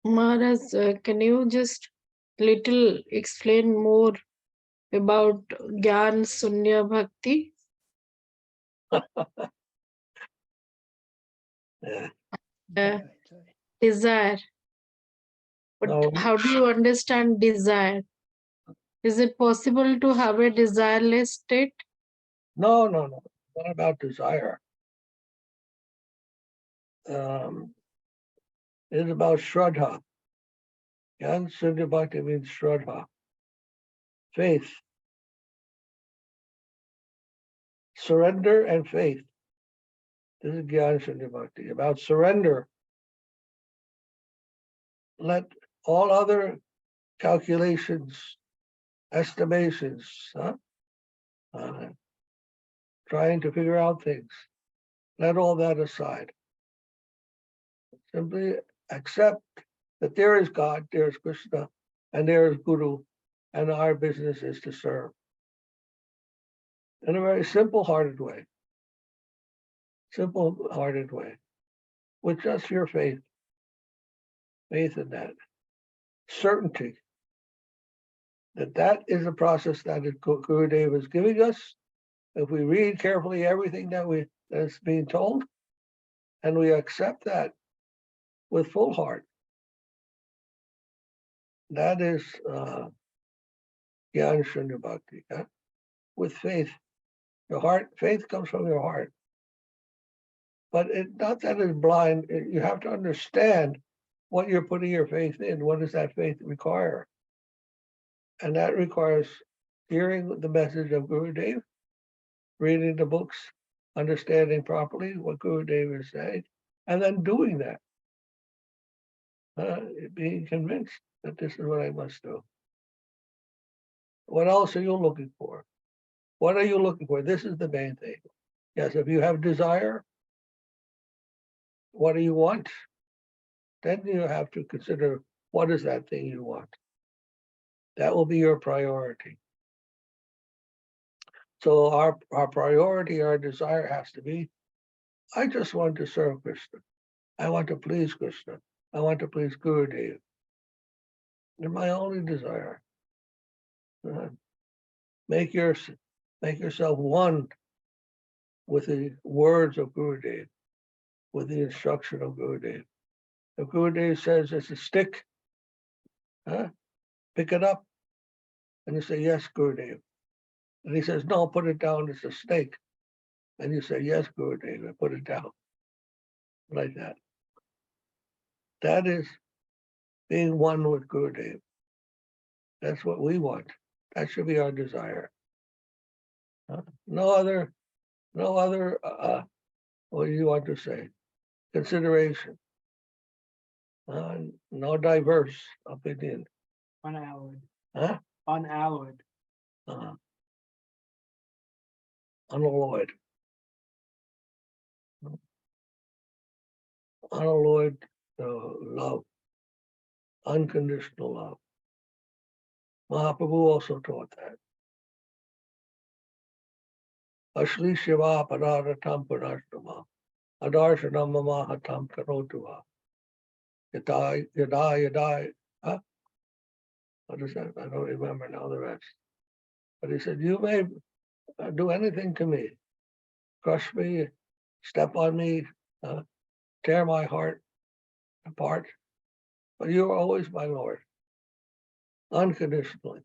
Maharaj, can you just little explain more about Jnana-sunya-bhakti? Yeah. Desire. But No. how do you understand desire? Is it possible to have a desireless state? No. Not about desire. It is about Shraddha. Jnana-sunya-bhakti means Shraddha, faith, surrender and faith. This is Jnana-sunya-bhakti, about surrender. Let all other calculations, estimations, trying to figure out things, let all that aside. Simply accept that there is God, there is Krishna, and there is Guru, and our business is to serve. In a very simple-hearted way. Simple-hearted way. With just your faith. Faith in that. Certainty that that is a process that Gurudev is giving us. If we read carefully everything that's being told, and we accept that with full heart, that is Jnana-sunya-bhakti. With faith. Your heart, faith comes from your heart. But not that it's blind. You have to understand what you're putting your faith in. What does that faith require? And that requires hearing the message of Gurudev, reading the books, understanding properly what Gurudev is saying, and then doing that. Being convinced that this is what I must do. What else are you looking for? What are you looking for? This is the main thing. Yes, if you have desire, what do you want? Then you have to consider what is that thing you want. That will be your priority. So our priority, our desire has to be, I just want to serve Krishna. I want to please Krishna. I want to please Gurudev. They're my only desire. Make yourself one with the words of Gurudev, with the instruction of Gurudev. If Gurudev says it's a stick, pick it up. And you say, yes, Gurudev. And he says, no, put it down, it's a snake. And you say, yes, Gurudev, and put it down. Like that. That is being one with Gurudev. That's what we want. That should be our desire. No other, what do you want to say? Consideration. No diverse opinion. Unalloyed. Huh? Unalloyed. Unalloyed. Unalloyed love. Unconditional love. Mahaprabhu also taught that. Ashli Shiva Pararatam Purashtama Adarshanam Mamahatam Karotuva Yadai. What is that? I don't remember now the rest. But he said, you may do anything to me. Crush me, step on me, tear my heart apart. But you are always my Lord. Unconditionally.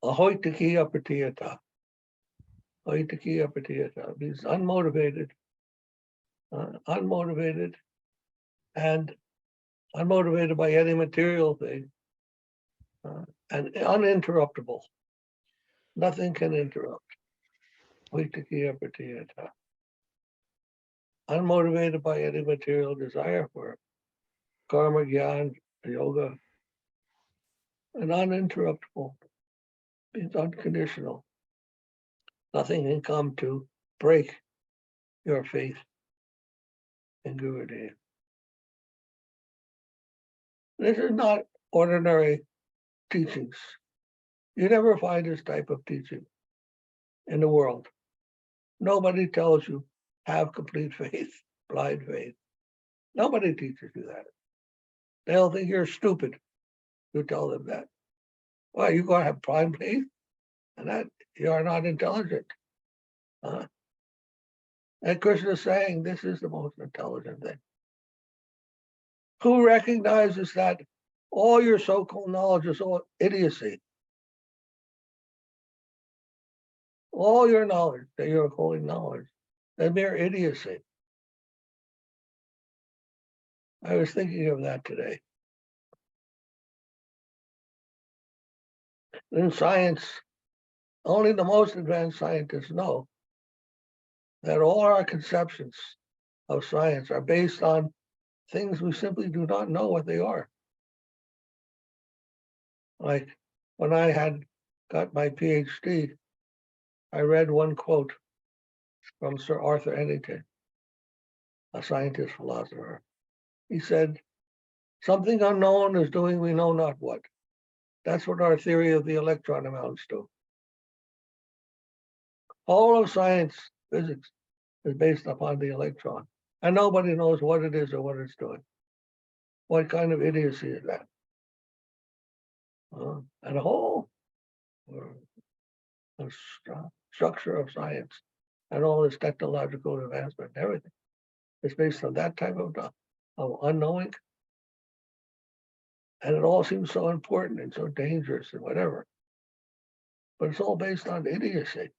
Ahoitakiya pratiyata. Ahoitakiya pratiyata means unmotivated, and unmotivated by any material thing, and uninterruptible. Nothing can interrupt. Ahoitakiya pratiyata. Unmotivated by any material desire for karma, jnana, yoga, and uninterruptible means unconditional. Nothing can come to break your faith in Gurudev. This is not ordinary teachings. You never find this type of teaching in the world. Nobody tells you have complete faith, blind faith. Nobody teaches you that. They'll think you're stupid. You tell them that. Well, you're going to have blind faith, and that you are not intelligent. And Krishna is saying this is the most intelligent thing. Who recognizes that all your so-called knowledge is all idiocy? All your knowledge that you're calling knowledge than mere idiocy. I was thinking of that today. In science, only the most advanced scientists know that all our conceptions of science are based on things we simply do not know what they are. Like when I had got my Ph.D., I read one quote from Sir Arthur Eddington, a scientist philosopher. He said, "Something unknown is doing we know not what. That's what our theory of the electron amounts to." All of science, physics, is based upon the electron, and nobody knows what it is or what it's doing. What kind of idiocy is that? And a whole structure of science and all this technological advancement and everything is based on that type of unknowing. And it all seems so important and so dangerous and whatever. But it's all based on idiocy.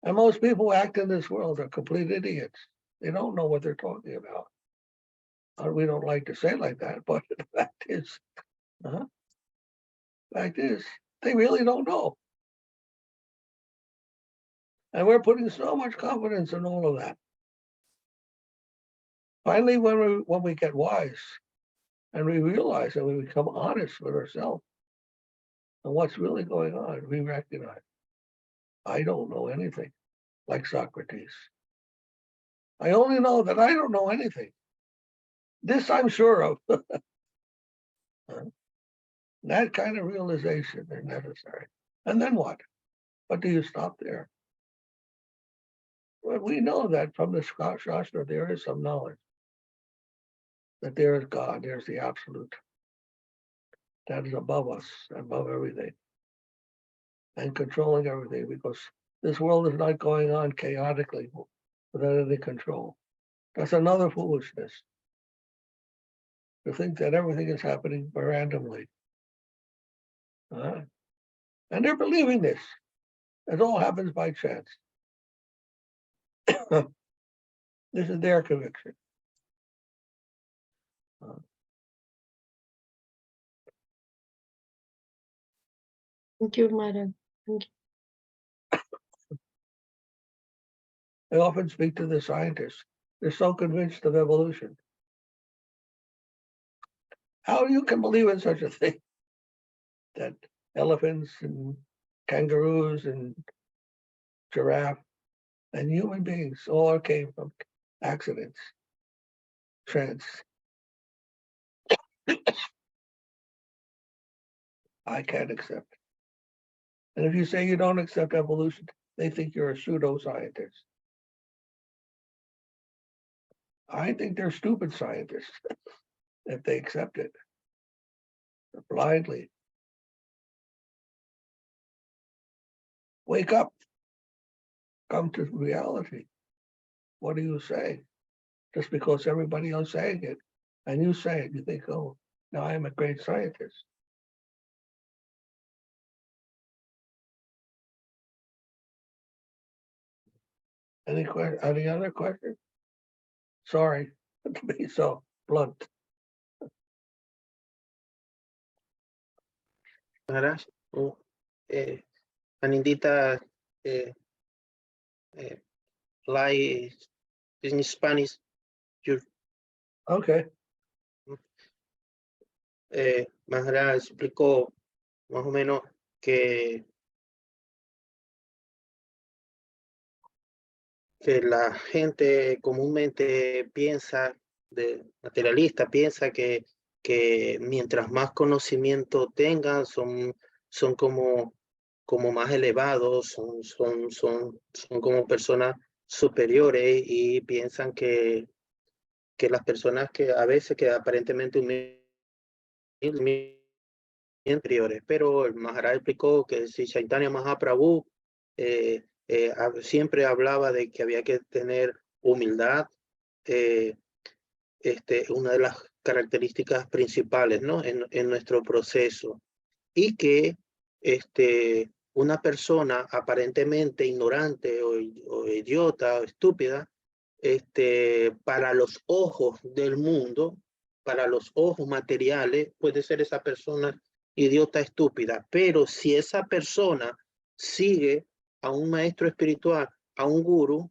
And most people who act in this world are complete idiots. They don't know what they're talking about. We don't like to say it like that, but the fact is, they really don't know. And we're putting so much confidence in all of that. Finally, when we get wise and we realize and we become honest with ourselves and what's really going on, we recognize, I don't know anything, like Socrates. I only know that I don't know anything. This I'm sure of. That kind of realization is necessary. And then what? But do you stop there? Well, we know that from the Shastra, there is some knowledge that there is God, there's the absolute. That is above us, above everything, and controlling everything, because this world is not going on chaotically without any control. That's another foolishness, to think that everything is happening randomly. And they're believing this. It all happens by chance. This is their conviction. Thank you, Maharaj. Thank you. I often speak to the scientists. They're so convinced of evolution. How you can believe in such a thing? That elephants and kangaroos and giraffe and human beings all came from accidents, chance. I can't accept. And if you say you don't accept evolution, they think you're a pseudoscientist. I think they're stupid scientists if they accept it blindly. Wake up. Come to reality. What do you say? Just because everybody else saying it, and you say it, you think, oh, now I'm a great scientist. Any other questions? Sorry to be so blunt. Maharaj, Anindita lie in Spanish. Okay. Maharaja explicó más o menos que la gente comúnmente piensa, materialista, piensa que mientras más conocimiento tengan, son como más elevados, son como personas superiores, y piensan que las personas que a veces que aparentemente humildes, inferiores. Pero el Maharaja explicó que si Chaitanya Mahaprabhu siempre hablaba de que había que tener humildad, una de las características principales, ¿no? en nuestro proceso, y que una persona aparentemente ignorante o idiota o estúpida, para los ojos del mundo, para los ojos materiales, puede ser esa persona idiota, estúpida. Pero si esa persona sigue a un maestro espiritual, a un gurú,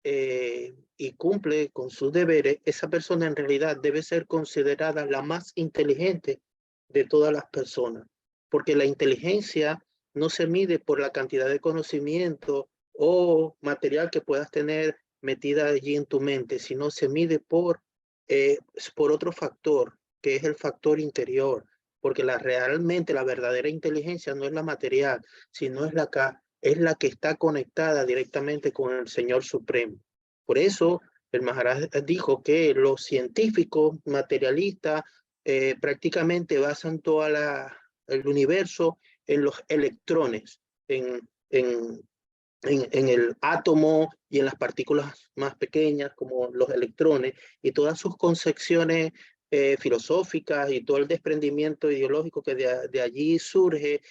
y cumple con sus deberes, esa persona en realidad debe ser considerada la más inteligente de todas las personas, porque la inteligencia no se mide por la cantidad de conocimiento o material que puedas tener metida allí en tu mente, sino se mide por otro factor, que es el factor interior, porque realmente la verdadera inteligencia no es la material, sino es la que está conectada directamente con el Señor Supremo. Por eso el Maharaja dijo que los científicos materialistas prácticamente basan todo el universo en los electrones, en el átomo y en las partículas más pequeñas como los electrones, y todas sus concepciones filosóficas y todo el desprendimiento ideológico que de allí surge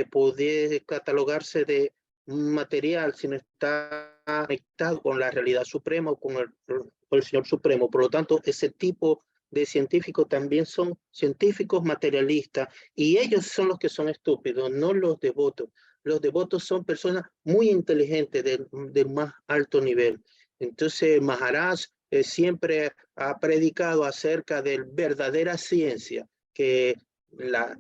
puede catalogarse de material si no está conectado con la realidad suprema o con el Señor Supremo. Por lo tanto, ese tipo de científicos también son científicos materialistas, y ellos son los que son estúpidos, no los devotos. Los devotos son personas muy inteligentes del más alto nivel. Entonces, Maharaj siempre ha predicado acerca de la verdadera ciencia, que la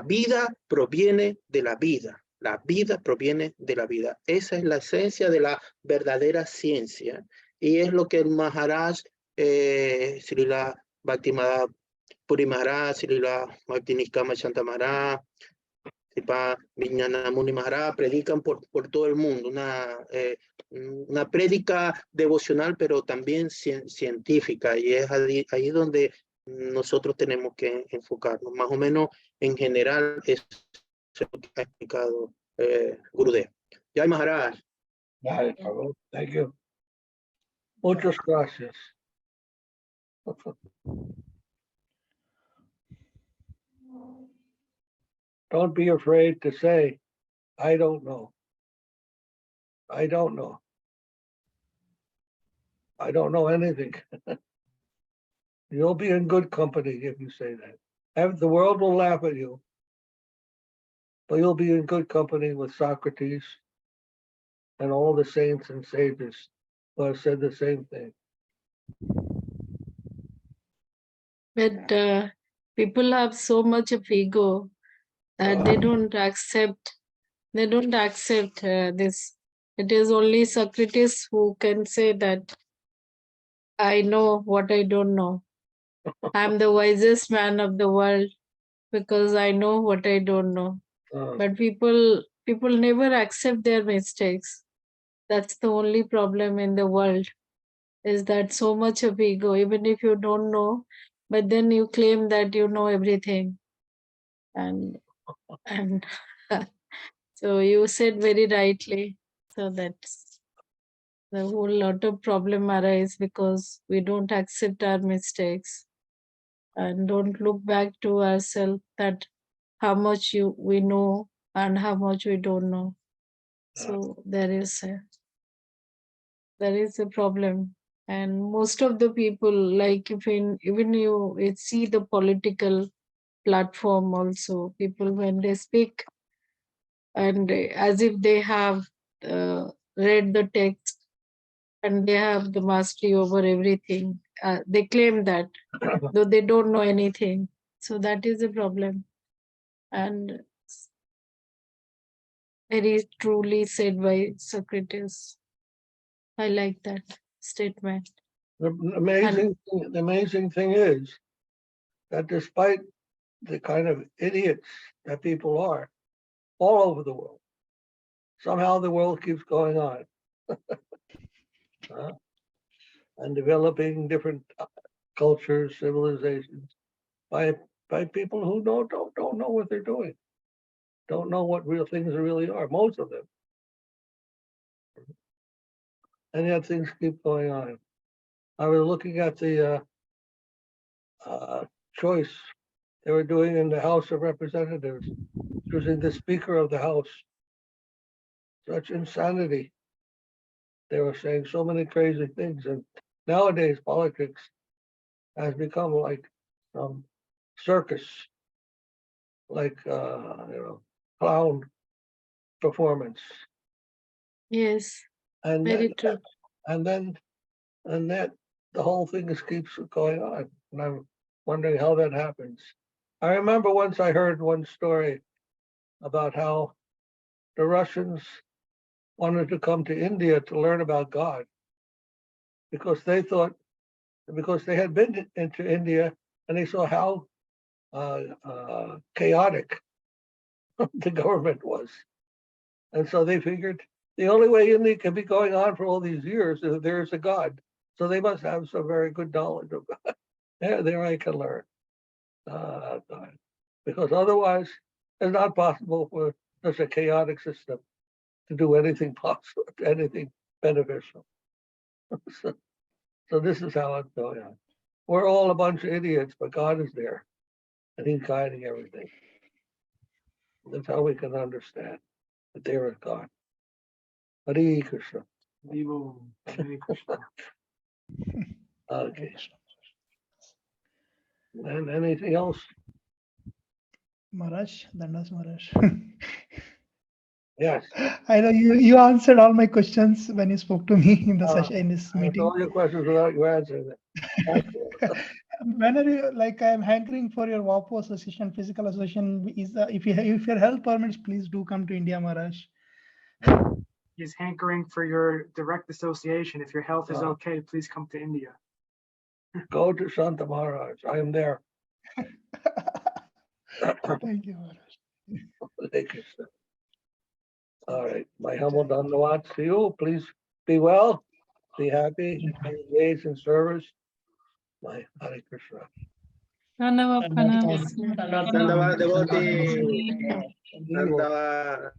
vida proviene de la vida. La vida proviene de la vida. Esa es la esencia de la verdadera ciencia. Y es lo que el Maharaj, Srila Bhakti Puri Maharaj, Srila Bhakti Niskama Shanta Maharaj, Sripad, Maharaja predican por todo el mundo, una prédica devocional, pero también científica, y es ahí donde nosotros tenemos que enfocarnos. Más o menos, en general, es lo que ha explicado Gurudev. Jai Maharaj. Right, Prabhu. Thank you. Muchas gracias. Don't be afraid to say, I don't know. I don't know. I don't know anything. You'll be in good company if you say that. The world will laugh at you, but you'll be in good company with Socrates and all the saints and sages who have said the same thing. But people have so much of ego that they don't accept this. It is only Socrates who can say that I know what I don't know. I'm the wisest man of the world because I know what I don't know. But people never accept their mistakes. That's the only problem in the world, is that so much of ego, even if you don't know, but then you claim that you know everything. And so you said very rightly, so that's the whole lot of problem arise because we don't accept our mistakes and don't look back to ourselves that how much we know and how much we don't know. So there is a problem. And most of the people, like even you see the political platform also, people when they speak and as if they have read the text and they have the mastery over everything. They claim that, though they don't know anything. So that is a problem. And very truly said by Socrates. I like that statement. The amazing thing is that despite the kind of idiots that people are all over the world, somehow the world keeps going on and developing different cultures, civilizations by people who don't know what they're doing, don't know what real things really are, most of them. And yet things keep going on. I was looking at the choice they were doing in the House of Representatives, choosing the Speaker of the House. Such insanity. They were saying so many crazy things. And nowadays, politics has become like some circus, like, clown performance. Yes, And very then, true. and then, and that the whole thing just keeps going on. And I'm wondering how that happens. I remember once I heard one story about how the Russians wanted to come to India to learn about God because they thought, because they had been into India and they saw how chaotic the government was. And so they figured the only way India can be going on for all these years is there's a God. So they must have some very good knowledge of God. There I can learn God. Because otherwise it's not possible for such a chaotic system to do anything possible, anything beneficial. So this is how it's going on. We're all a bunch of idiots, but God is there and he's guiding everything. That's how we can understand that there is God. Hare Krishna. Vivo, Hare Krishna. Okay. And anything else? Maharaj, Dandas Maharaj. Yes. I know you answered all my questions when you spoke to me in the session, in this I meeting. all your questions without you answering them. When are you, like, I'm hankering for your WAPO association, physical association. If your health permits, please do come to India, Maharaj. He's hankering for your direct association. If your health is Ah. okay, please come to India. Go to Santa Maharaj. I am there. Thank you, Maharaj. Hare Krishna. All right. My humble dhanavats to you. Please be well, be happy, be engaged in service. My Hare Krishna. Pranava, Dandavat pranava. Dandavat Dandava Pranam. devotee. Vivo. Dandava.